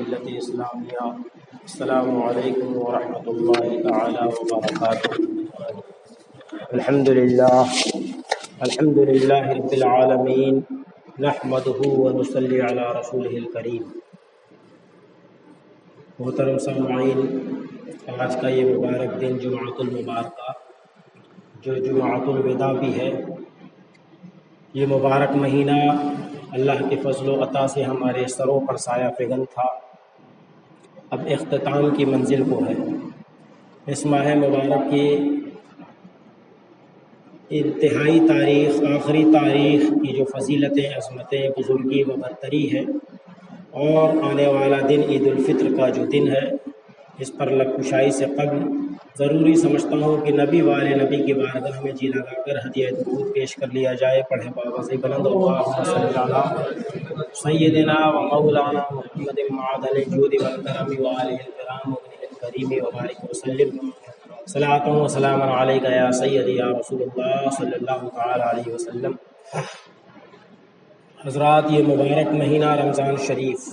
ملت اسلامیہ۔ السلام علیکم ورحمۃ اللہ تعالی وبرکاتہ۔ الحمد للہ رب العالمین، نحمدہ ونصلی علی رسولہ الکریم۔ محترم سامعین، آج کا یہ مبارک دن جمعۃ المبارکہ، جو جمعۃ الوداع بھی ہے، یہ مبارک مہینہ اللہ کے فضل و عطا سے ہمارے سروں پر سایہ فگن تھا، اب اختتام کی منزل کو ہے۔ اس ماہ مبارک کی انتہائی تاریخ، آخری تاریخ کی جو فضیلتیں، عظمتیں، بزرگی و برتری ہے، اور آنے والا دن عید الفطر کا جو دن ہے، اس پر لب کشائی سے قبل ضروری سمجھتا ہوں کہ نبی والے نبی کی بارگاہ میں جی لگا کر ہدیہ درود پیش کر لیا جائے۔ پڑھیں بآواز بلند، اللہم صلی علی سیدنا و مولانا محمد معدن الجود والکرم وآلہ الکرام وابنہ الکریم وبارک وسلم۔ صلاۃ و سلام علیک یا سیدی یا رسول اللہ صلی اللہ تعالی علیہ وسلم۔ حضرات، یہ مبارک مہینہ رمضان شریف،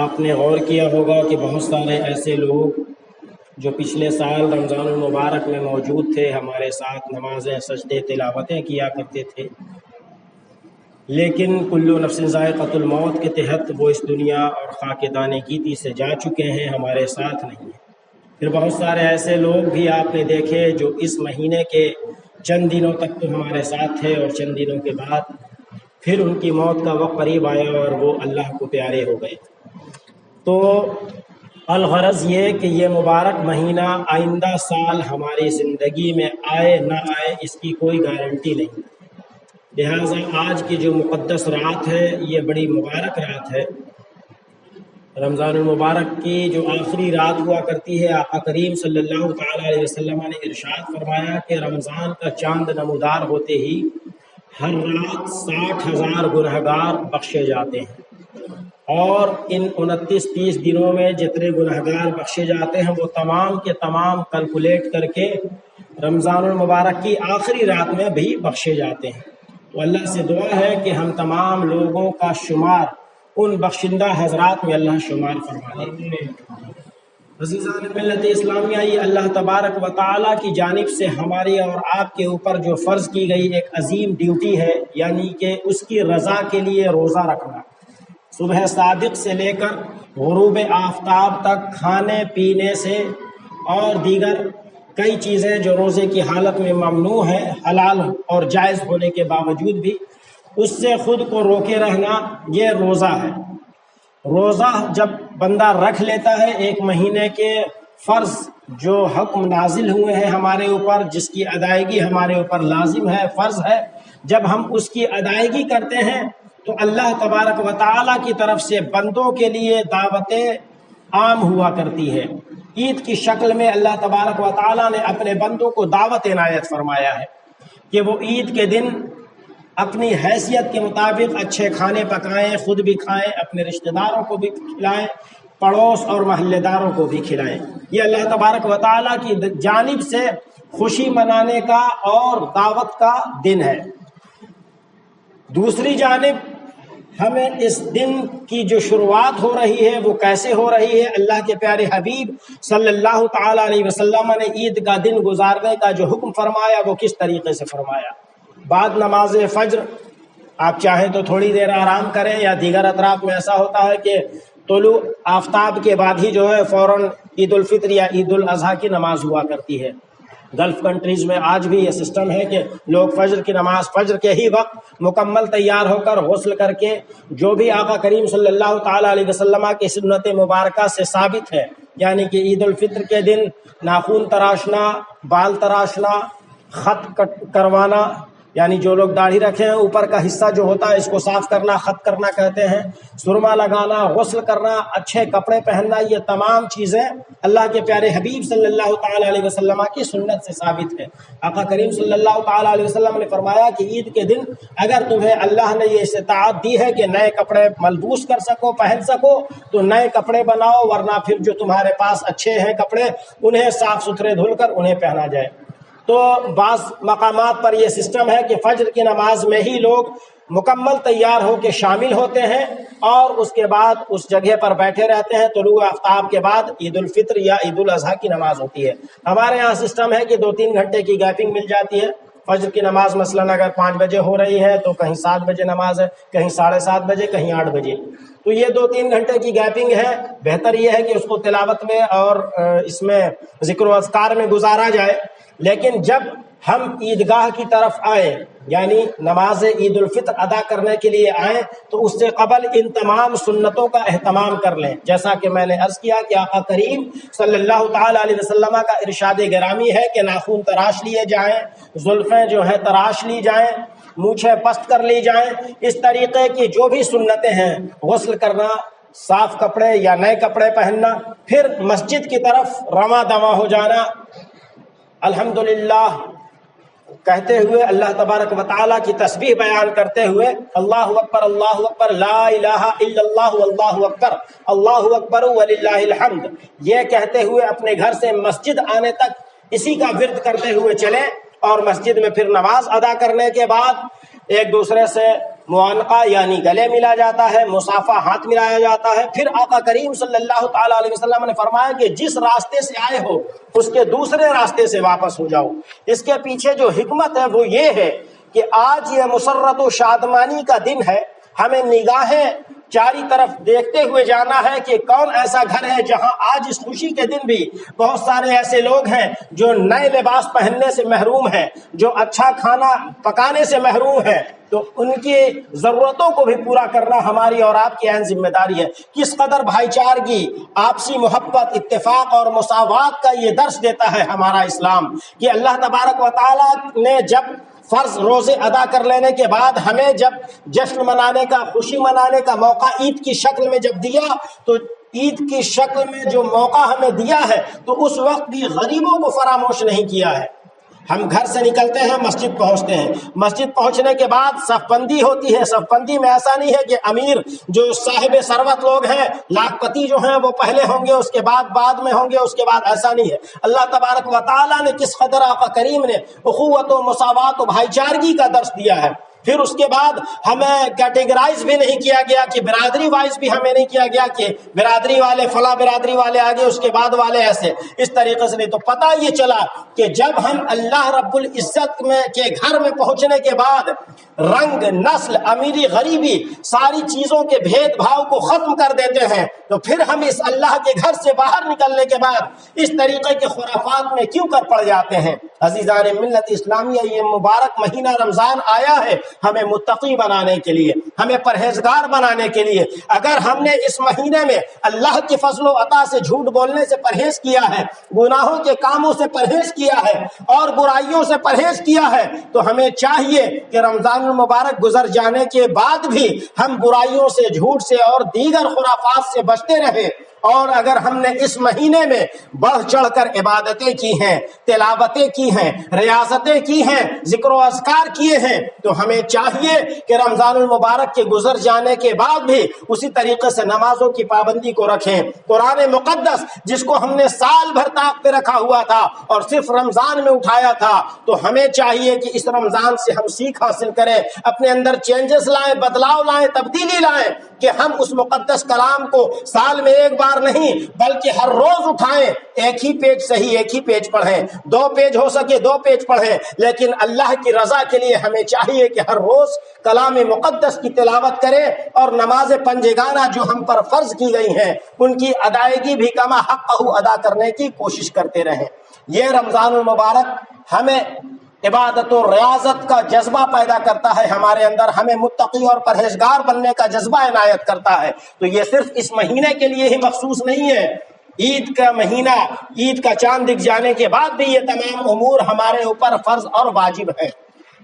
آپ نے غور کیا ہوگا کہ بہت سارے ایسے لوگ جو پچھلے سال رمضان المبارک میں موجود تھے، ہمارے ساتھ نمازیں، سجدے، تلاوتیں کیا کرتے تھے، لیکن کل نفس ذائقۃ الموت کے تحت وہ اس دنیا اور خاک دانِ گیتی سے جا چکے ہیں، ہمارے ساتھ نہیں ہیں۔ پھر بہت سارے ایسے لوگ بھی آپ نے دیکھے جو اس مہینے کے چند دنوں تک تو ہمارے ساتھ تھے، اور چند دنوں کے بعد پھر ان کی موت کا وقت قریب آیا اور وہ اللہ کو پیارے ہو گئے۔ تو الغرض یہ کہ یہ مبارک مہینہ آئندہ سال ہماری زندگی میں آئے نہ آئے، اس کی کوئی گارنٹی نہیں، لہٰذا آج کی جو مقدس رات ہے، یہ بڑی مبارک رات ہے۔ رمضان المبارک کی جو آخری رات ہوا کرتی ہے، آقا کریم صلی اللہ تعالی علیہ وسلم نے ارشاد فرمایا کہ رمضان کا چاند نمودار ہوتے ہی ہر رات 60,000 گنہگار بخشے جاتے ہیں، اور ان 29-30 دنوں میں جتنے گنہگار بخشے جاتے ہیں وہ تمام کے تمام کیلکولیٹ کر کے رمضان المبارک کی آخری رات میں بھی بخشے جاتے ہیں۔ تو اللہ سے دعا ہے کہ ہم تمام لوگوں کا شمار ان بخشندہ حضرات میں اللہ شمار فرما دے۔ عزیزان ملت اسلامیہ، یہ اللہ تبارک و تعالیٰ کی جانب سے ہماری اور آپ کے اوپر جو فرض کی گئی ایک عظیم ڈیوٹی ہے، یعنی کہ اس کی رضا کے لیے روزہ رکھنا۔ صبح صادق سے لے کر غروب آفتاب تک کھانے پینے سے اور دیگر کئی چیزیں جو روزے کی حالت میں ممنوع ہے، حلال اور جائز ہونے کے باوجود بھی اس سے خود کو روکے رہنا، یہ روزہ ہے۔ روزہ جب بندہ رکھ لیتا ہے، ایک مہینے کے فرض جو حکم نازل ہوئے ہیں ہمارے اوپر، جس کی ادائیگی ہمارے اوپر لازم ہے، فرض ہے، جب ہم اس کی ادائیگی کرتے ہیں تو اللہ تبارک و تعالیٰ کی طرف سے بندوں کے لیے دعوتیں عام ہوا کرتی ہے۔ عید کی شکل میں اللہ تبارک و تعالیٰ نے اپنے بندوں کو دعوت عنایت فرمایا ہے کہ وہ عید کے دن اپنی حیثیت کے مطابق اچھے کھانے پکائیں، خود بھی کھائیں، اپنے رشتہ داروں کو بھی کھلائیں، پڑوس اور محلے داروں کو بھی کھلائیں۔ یہ اللہ تبارک و تعالیٰ کی جانب سے خوشی منانے کا اور دعوت کا دن ہے۔ دوسری جانب ہمیں اس دن کی جو شروعات ہو رہی ہے وہ کیسے ہو رہی ہے؟ اللہ کے پیارے حبیب صلی اللہ تعالی علیہ وسلم نے عید کا دن گزارنے کا جو حکم فرمایا وہ کس طریقے سے فرمایا؟ بعد نماز فجر آپ چاہیں تو تھوڑی دیر آرام کریں، یا دیگر اطراف میں ایسا ہوتا ہے کہ طلوع آفتاب کے بعد ہی جو ہے فوراً عید الفطر یا عید الاضحیٰ کی نماز ہوا کرتی ہے۔ گلف کنٹریز میں آج بھی یہ سسٹم ہے کہ لوگ فجر کی نماز فجر کے ہی وقت مکمل تیار ہو کر غسل کر کے، جو بھی آقا کریم صلی اللہ تعالی علیہ وسلم کی سنت مبارکہ سے ثابت ہے، یعنی کہ عید الفطر کے دن ناخن تراشنا، بال تراشنا، خط کروانا، یعنی جو لوگ داڑھی رکھے ہیں اوپر کا حصہ جو ہوتا ہے اس کو صاف کرنا، خط کرنا کہتے ہیں، سرما لگانا، غسل کرنا، اچھے کپڑے پہننا، یہ تمام چیزیں اللہ کے پیارے حبیب صلی اللہ تعالی علیہ وسلم کی سنت سے ثابت ہے۔ آقا کریم صلی اللہ تعالی علیہ وسلم نے فرمایا کہ عید کے دن اگر تمہیں اللہ نے یہ استطاعت دی ہے کہ نئے کپڑے ملبوس کر سکو، پہن سکو، تو نئے کپڑے بناؤ، ورنہ پھر جو تمہارے پاس اچھے ہیں کپڑے انہیں صاف ستھرے دھل کر انہیں پہنا جائے۔ تو بعض مقامات پر یہ سسٹم ہے کہ فجر کی نماز میں ہی لوگ مکمل تیار ہو کے شامل ہوتے ہیں اور اس کے بعد اس جگہ پر بیٹھے رہتے ہیں. طلوع آفتاب کے بعد عید الفطر یا عید الاضحیٰ کی نماز ہوتی ہے. ہمارے یہاں سسٹم ہے کہ 2-3 گھنٹے کی گیپنگ مل جاتی ہے. فجر کی نماز مثلاً اگر 5 بجے ہو رہی ہے تو کہیں 7 بجے نماز ہے، کہیں 7:30 بجے، کہیں 8 بجے. تو یہ 2-3 گھنٹے کی گیپنگ ہے. بہتر یہ ہے کہ اس کو تلاوت میں اور اس میں ذکر و اذکار میں گزارا جائے. لیکن جب ہم عیدگاہ کی طرف آئیں، یعنی نماز عید الفطر ادا کرنے کے لیے آئیں، تو اس سے قبل ان تمام سنتوں کا اہتمام کر لیں. جیسا کہ میں نے عرض کیا کہ آقا کریم صلی اللہ تعالی علیہ وسلم کا ارشاد گرامی ہے کہ ناخن تراش لیے جائیں، زلفیں جو ہیں تراش لی جائیں، مونچھیں پست کر لی جائیں. اس طریقے کی جو بھی سنتیں ہیں، غسل کرنا، صاف کپڑے یا نئے کپڑے پہننا، پھر مسجد کی طرف رواں دواں ہو جانا، الحمدللہ کہتے ہوئے اللہ تبارک و تعالیٰ کی تسبیح بیان کرتے ہوئے اللہ اکبر لا الہ الا اللہ واللہ اکبر اللہ اکبر وللہ الحمد، یہ کہتے ہوئے اپنے گھر سے مسجد آنے تک اسی کا ورد کرتے ہوئے چلیں. اور مسجد میں پھر نماز ادا کرنے کے بعد ایک دوسرے سے معانقہ یعنی گلے ملا جاتا ہے، مصافحہ ہاتھ ملایا جاتا ہے. پھر آقا کریم صلی اللہ تعالی علیہ وسلم نے فرمایا کہ جس راستے سے آئے ہو اس کے دوسرے راستے سے واپس ہو جاؤ. اس کے پیچھے جو حکمت ہے وہ یہ ہے کہ آج یہ مسرت و شادمانی کا دن ہے. ہمیں نگاہیں چاری طرف دیکھتے ہوئے جانا ہے کہ کون ایسا گھر ہے جہاں آج اس خوشی کے دن بھی بہت سارے ایسے لوگ ہیں جو نئے لباس پہننے سے محروم ہیں، جو اچھا کھانا پکانے سے محروم ہیں. تو ان کی ضرورتوں کو بھی پورا کرنا ہماری اور آپ کی اہم ذمہ داری ہے. کس قدر بھائی چارگی، آپسی محبت، اتفاق اور مساوات کا یہ درس دیتا ہے ہمارا اسلام کہ اللہ تبارک و تعالیٰ نے جب فرض روزے ادا کر لینے کے بعد ہمیں جب جشن منانے کا، خوشی منانے کا موقع عید کی شکل میں جب دیا، تو عید کی شکل میں جو موقع ہمیں دیا ہے تو اس وقت بھی غریبوں کو فراموش نہیں کیا ہے. ہم گھر سے نکلتے ہیں، مسجد پہنچتے ہیں، مسجد پہنچنے کے بعد صف بندی ہوتی ہے. صف بندی میں ایسا نہیں ہے کہ امیر جو صاحب ثروت لوگ ہیں، لاکھ پتی جو ہیں وہ پہلے ہوں گے، اس کے بعد میں ہوں گے، اس کے بعد ایسا نہیں ہے. اللہ تبارک و تعالیٰ نے کس قدر آقا کریم نے اخوت و مساوات و بھائی چارگی کا درس دیا ہے. پھر اس کے بعد ہمیں کیٹیگرائز بھی نہیں کیا گیا کہ برادری وائز بھی ہمیں نہیں کیا گیا کہ برادری والے فلاں برادری والے آگے اس کے بعد والے ایسے، اس طریقے سے نہیں. تو پتہ یہ چلا کہ جب ہم اللہ رب العزت کے گھر میں پہنچنے کے بعد رنگ، نسل، امیری، غریبی، ساری چیزوں کے بھید بھاؤ کو ختم کر دیتے ہیں، تو پھر ہم اس اللہ کے گھر سے باہر نکلنے کے بعد اس طریقے کے خرافات میں کیوں کر پڑ جاتے ہیں. عزیزان ملت اسلامیہ، یہ مبارک مہینہ رمضان آیا ہے ہمیں متقی بنانے کے لیے، ہمیں پرہیزگار بنانے کے لیے. اگر ہم نے اس مہینے میں اللہ کے فضل و عطا سے جھوٹ بولنے سے پرہیز کیا ہے، گناہوں کے کاموں سے پرہیز کیا ہے اور برائیوں سے پرہیز کیا ہے، تو ہمیں چاہیے کہ رمضان المبارک گزر جانے کے بعد بھی ہم برائیوں سے، جھوٹ سے اور دیگر خرافات سے بچتے رہیں. اور اگر ہم نے اس مہینے میں بڑھ چڑھ کر عبادتیں کی ہیں، تلاوتیں کی ہیں، ریاضتیں کی ہیں، ذکر و اذکار کیے ہیں، تو ہمیں چاہیے کہ رمضان المبارک کے گزر جانے کے بعد بھی اسی طریقے سے نمازوں کی پابندی کو رکھیں. قرآن مقدس جس کو ہم نے سال بھر طاق پہ رکھا ہوا تھا اور صرف رمضان میں اٹھایا تھا، تو ہمیں چاہیے کہ اس رمضان سے ہم سیکھ حاصل کریں، اپنے اندر چینجز لائیں، بدلاؤ لائیں، تبدیلی لائیں، کہ ہم اس مقدس کلام کو سال میں ایک بار نہیں بلکہ ہر روز اٹھائیں. ایک ہی پیج صحیح، ایک ہی پیج پڑھیں، 2 پیج ہو سکے 2 پیج پڑھیں، لیکن اللہ کی رضا کے لیے ہمیں چاہیے کہ ہر روز کلام مقدس کی تلاوت کریں اور نماز پنجگانہ جو ہم پر فرض کی گئی ہیں ان کی ادائیگی بھی کما حقہ ادا کرنے کی کوشش کرتے رہیں. یہ رمضان المبارک ہمیں عبادت و ریاضت کا جذبہ پیدا کرتا ہے ہمارے اندر، ہمیں متقی اور پرہیزگار بننے کا جذبہ عنایت کرتا ہے. تو یہ صرف اس مہینے کے لیے ہی مخصوص نہیں ہے. عید کا مہینہ، عید کا چاند دکھ جانے کے بعد بھی یہ تمام امور ہمارے اوپر فرض اور واجب ہے.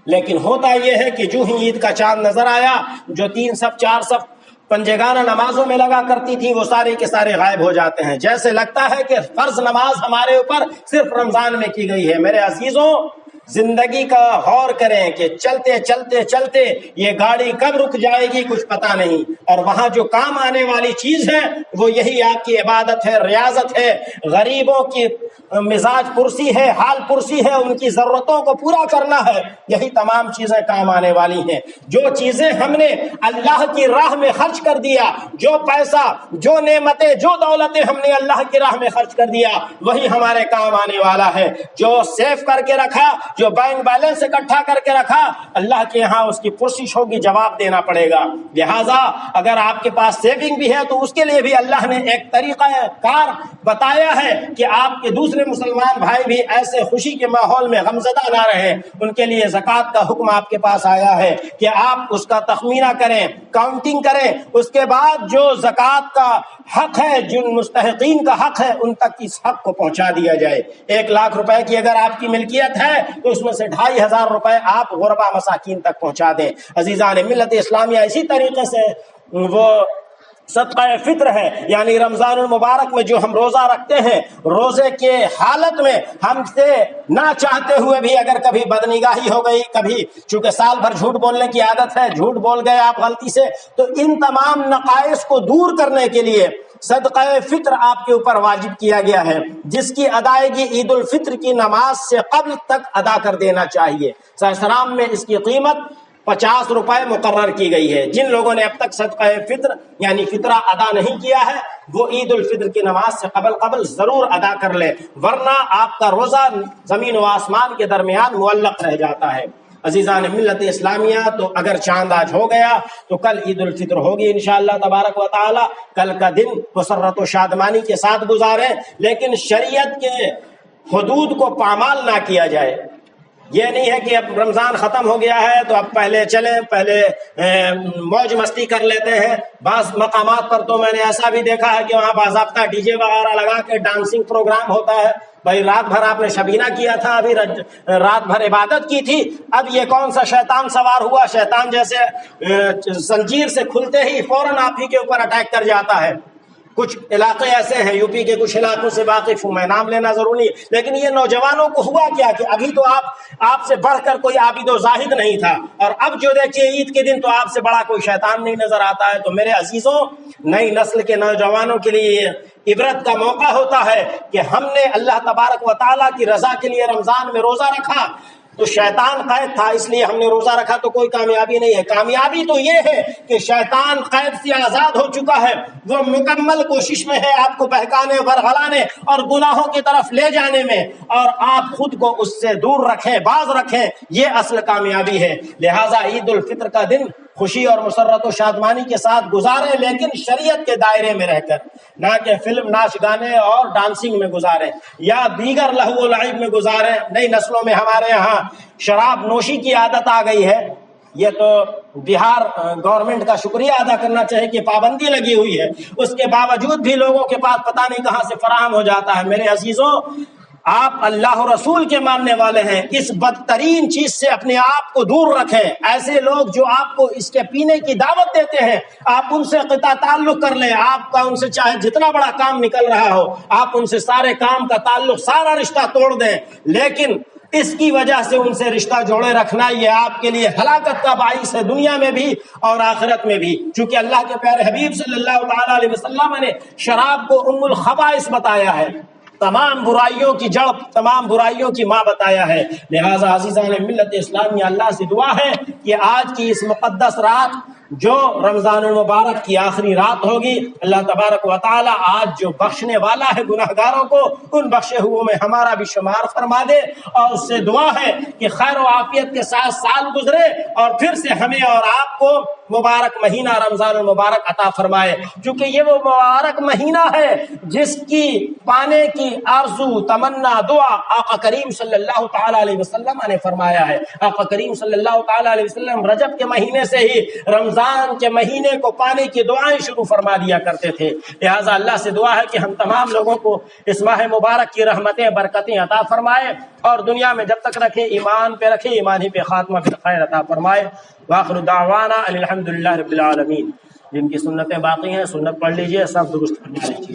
لیکن ہوتا یہ ہے کہ جو ہی عید کا چاند نظر آیا، جو 3 صف 4 صف پنجگانہ نمازوں میں لگا کرتی تھی وہ سارے کے سارے غائب ہو جاتے ہیں. جیسے لگتا ہے کہ فرض نماز ہمارے اوپر صرف رمضان میں کی گئی ہے. میرے عزیزوں، زندگی کا غور کریں کہ چلتے چلتے چلتے یہ گاڑی کب رک جائے گی کچھ پتہ نہیں، اور وہاں جو کام آنے والی چیز ہے وہ یہی آپ کی عبادت ہے، ریاضت ہے، غریبوں کی مزاج پرسی ہے، حال پرسی ہے، ان کی ضرورتوں کو پورا کرنا ہے، یہی تمام چیزیں کام آنے والی ہیں۔ جو چیزیں ہم نے اللہ کی راہ میں خرچ کر دیا، جو پیسہ، جو نعمتیں، جو دولتیں ہم نے اللہ کی راہ میں خرچ کر دیا، وہی ہمارے کام آنے والا ہے۔ جو سیو کر کے رکھا، جو بینک بیلنس اکٹھا کر کے رکھا، اللہ کے ہاں اس کی پرسش ہوگی، جواب دینا پڑے گا۔ لہٰذا اگر آپ کے پاس سیونگ بھی ہے تو اس کے لیے بھی اللہ نے ایک طریقہ کار بتایا ہے کہ آپ کے دوسرے مسلمان بھائی بھی ایسے خوشی کے ماحول میں غمزدہ نہ رہیں۔ ان کے لیے زکوٰۃ کا حکم آپ کے پاس آیا ہے کہ آپ اس کا تخمینہ کریں، کاؤنٹنگ کریں، اس کے بعد جو زکوٰۃ کا حق ہے، جن مستحقین کا حق ہے، ان تک اس حق کو پہنچا دیا جائے۔ 1,00,000 روپے کی اگر آپ کی ملکیت ہے تو اس میں سے 2,500 روپے آپ غربا مساکین تک پہنچا دیں۔ عزیزان ملت اسلامیہ، اسی طریقے سے وہ صدقہ فطر ہے، یعنی رمضان المبارک میں جو ہم روزہ رکھتے ہیں، روزے کے حالت میں ہم سے نہ چاہتے ہوئے بھی اگر کبھی بدنگاہی ہو گئی، کبھی چونکہ سال بھر جھوٹ بولنے کی عادت ہے، جھوٹ بول گئے آپ غلطی سے، تو ان تمام نقائص کو دور کرنے کے لیے صدقہ فطر آپ کے اوپر واجب کیا گیا ہے، جس کی ادائیگی عید الفطر کی نماز سے قبل تک ادا کر دینا چاہیے۔ سرسرام میں اس کی قیمت 50 روپے مقرر کی گئی ہے۔ جن لوگوں نے اب تک صدقہ فطر یعنی فطرہ ادا نہیں کیا ہے وہ عید الفطر کی نماز سے قبل ضرور ادا کر لے، ورنہ آپ کا روزہ زمین و آسمان کے درمیان معلق رہ جاتا ہے۔ عزیزان ملت اسلامیہ، تو اگر چاند آج ہو گیا تو کل عید الفطر ہوگی انشاءاللہ تبارک و تعالی۔ کل کا دن مسرت و شادمانی کے ساتھ گزاریں، لیکن شریعت کے حدود کو پامال نہ کیا جائے۔ یہ نہیں ہے کہ اب رمضان ختم ہو گیا ہے تو اب پہلے چلیں، پہلے موج مستی کر لیتے ہیں۔ بعض مقامات پر تو میں نے ایسا بھی دیکھا ہے کہ وہاں باضابطہ ڈی جے وغیرہ لگا کے ڈانسنگ پروگرام ہوتا ہے۔ بھائی رات بھر آپ نے شبینہ کیا تھا، ابھی رات بھر عبادت کی تھی، اب یہ کون سا شیطان سوار ہوا؟ شیطان جیسے زنجیر سے کھلتے ہی فوراً آپ ہی کے اوپر اٹیک کر جاتا ہے۔ کچھ علاقے ایسے ہیں، یو پی کے کچھ علاقوں سے واقف ہوں، میں نام لینا ضروری ہے، لیکن یہ نوجوانوں کو ہوا کیا کہ ابھی تو آپ سے بڑھ کر کوئی عابد و زاہد نہیں تھا، اور اب جو دیکھیے عید کے دن تو آپ سے بڑا کوئی شیطان نہیں نظر آتا ہے۔ تو میرے عزیزوں، نئی نسل کے نوجوانوں کے لیے یہ عبرت کا موقع ہوتا ہے کہ ہم نے اللہ تبارک و تعالیٰ کی رضا کے لیے رمضان میں روزہ رکھا تو شیطان قید تھا، اس لیے ہم نے روزہ رکھا، تو کوئی کامیابی نہیں ہے۔ کامیابی تو یہ ہے کہ شیطان قید سے آزاد ہو چکا ہے، وہ مکمل کوشش میں ہے آپ کو بہکانے، ورغلانے اور گناہوں کی طرف لے جانے میں، اور آپ خود کو اس سے دور رکھیں، باز رکھیں، یہ اصل کامیابی ہے۔ لہٰذا عید الفطر کا دن خوشی اور مسرت و شادمانی کے ساتھ گزاریں، لیکن شریعت کے دائرے میں رہ کر، نہ کہ فلم، ناچ گانے اور ڈانسنگ میں گزاریں یا دیگر لہو و لعب میں گزاریں۔ نئی نسلوں میں ہمارے یہاں شراب نوشی کی عادت آ گئی ہے، یہ تو بہار گورنمنٹ کا شکریہ ادا کرنا چاہیے کہ پابندی لگی ہوئی ہے، اس کے باوجود بھی لوگوں کے پاس پتہ نہیں کہاں سے فراہم ہو جاتا ہے۔ میرے عزیزوں، آپ اللہ و رسول کے ماننے والے ہیں، اس بدترین چیز سے اپنے آپ کو دور رکھیں۔ ایسے لوگ جو آپ کو اس کے پینے کی دعوت دیتے ہیں، آپ ان سے قطع تعلق کر لیں، آپ کا ان سے چاہے جتنا بڑا کام نکل رہا ہو، آپ ان سے سارے کام کا تعلق، سارا رشتہ توڑ دیں، لیکن اس کی وجہ سے ان سے رشتہ جوڑے رکھنا یہ آپ کے لیے ہلاکت کا باعث ہے، دنیا میں بھی اور آخرت میں بھی، چونکہ اللہ کے پیارے حبیب صلی اللہ تعالیٰ علیہ وسلم نے شراب کو ام الخبائث بتایا ہے، تمام برائیوں کی جڑ، تمام برائیوں کی ماں بتایا ہے۔ لہٰذا عزیزان ملت اسلامیہ، اللہ سے دعا ہے کہ آج کی اس مقدس رات جو رمضان المبارک کی آخری رات ہوگی، اللہ تبارک و تعالی آج جو بخشنے والا ہے گناہگاروں کو، ان بخشے ہوئے میں ہمارا بھی شمار فرما دے، اور اس سے دعا ہے کہ خیر و عافیت کے ساتھ سال گزرے اور پھر سے ہمیں اور آپ کو مبارک مہینہ رمضان المبارک عطا فرمائے، کیونکہ یہ وہ مبارک مہینہ ہے جس کی پانے کی آرزو، تمنا، دعا آقا کریم صلی اللہ تعالی علیہ وسلم نے فرمایا ہے۔ آقا کریم صلی اللہ تعالی علیہ وسلم رجب کے مہینے سے ہی رمضان کے مہینے کو پانے کی دعائیں شروع فرما دیا کرتے تھے۔ لہٰذا اللہ سے دعا ہے کہ ہم تمام لوگوں کو اس ماہ مبارک کی رحمتیں، برکتیں عطا فرمائے، اور دنیا میں جب تک رکھے ایمان پہ رکھے، ایمان ہی پہ خاتمہ پھر خیر عطا فرمائے۔ وآخر دعوانا الحمدللہ رب العالمین۔ جن کی سنتیں باقی ہیں سنت پڑھ لیجئے، سب درست پڑھ لیجئے۔